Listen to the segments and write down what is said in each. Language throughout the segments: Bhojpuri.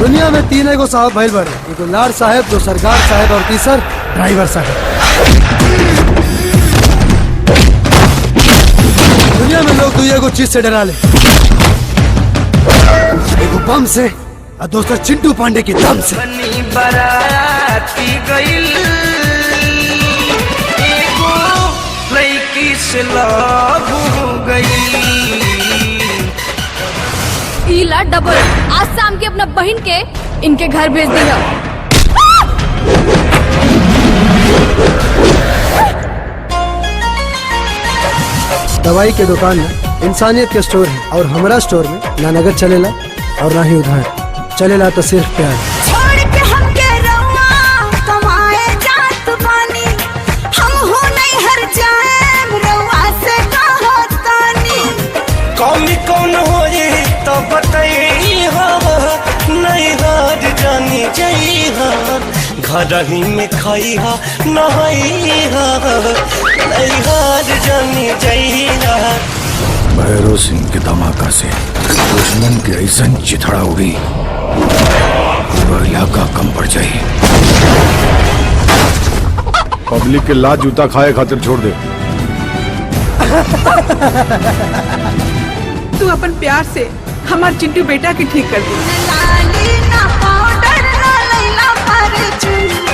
दुनिया में तीन एगो साहब भइल बड़े, एगो लाड साहब, दो सरकार साहब और तीसर ड्राइवर साहब। दुनिया में लोग दुई एगो चीज से डरा ले, एगो बम से और दूसरा चिंटू पांडे के दम से। बराती गइल एगो लड़की से लव हो गई। ईला डबल, आज शाम के अपना बहन के इनके घर भेज दिया। दवाई के दुकान में इंसानियत के स्टोर है और हमारा स्टोर में ना नगद चलेला और ना ही उधार चलेला, तो सिर्फ प्यार। छोड़ के हमके रउआ कमाए जात बानी, हम हो नहीं हर जाएम रउआ से कहतानी। कौमी कौन होई तो बताई हो, नहीं हार जानी जाई हो, घर ही में खाई हो नहाई हो, नहीं हार जानी जाई हो। भैरव सिंह के धमाका से दुश्मन के ऐसा चिथड़ा उड़ी, पूरा इलाका कम पड़ जाए। पब्लिक के लात जूता खाए खातिर छोड़ दे। तू अपन प्यार से हमार चिंटू बेटा के ठीक कर दे। लाली ना पाउडर ना लैला परचून,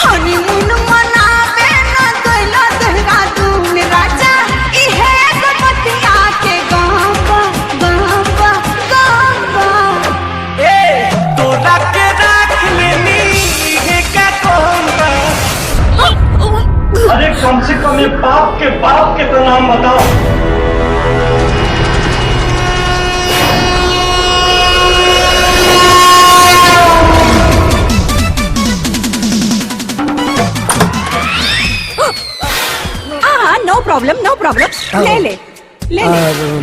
हनीमून मनावे ना गइला देहरादून। राजा इहे गमतिया के गांवा गांवा गांवा। ए तोरा के राख लेनी है क्या कहूँगा। अरे कम से कम ये बाप के तो नाम बताओ। नो प्रॉब्लम ले ले ले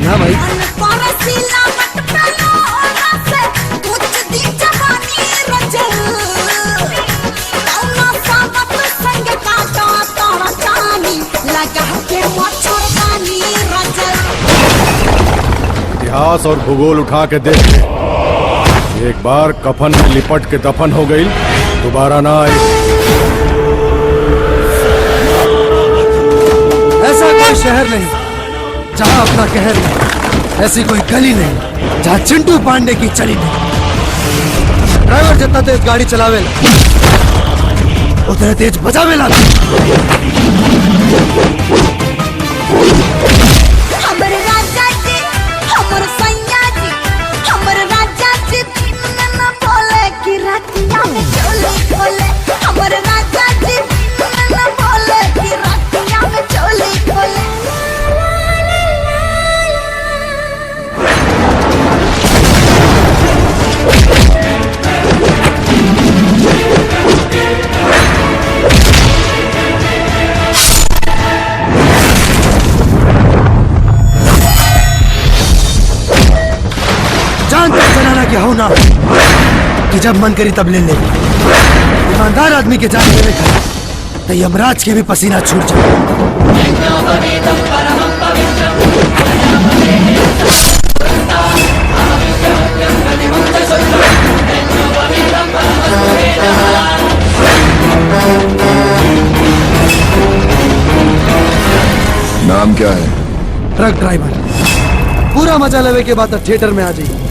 ना भाई, परसीला मत पलो ओला से कुछ दी जवानी रजल। कौना सावत संग काटा तोरा चानी, लगा के मच्छरदानी रजल। इतिहास और भूगोल उठा के देख ले, एक बार कफन में लिपट के दफन हो गई, दोबारा ना आई। ऐसा कोई शहर नहीं जहां अपना कहर नहीं, ऐसी कोई गली नहीं जहां चिंटू पांडे की चली नहीं। ड्राइवर जितना तेज गाड़ी चलावे उतने तेज बजावे ला। हमर राजा जी, हमर सैया जी, हमर राजा जी न बोले कि रातिया में चोली खोले। हमर राजा जी न बोले कि रातिया में चोली खोले। जान तक जनाना क्या हो ना कि जब मन करी तब ले ले। ईमानदार आदमी के जान लेने का तो यमराज के भी पसीना छूट जाए। नाम क्या है? Truck driver. पूरा मजा लेवे के बाद थिएटर में आ जाइए।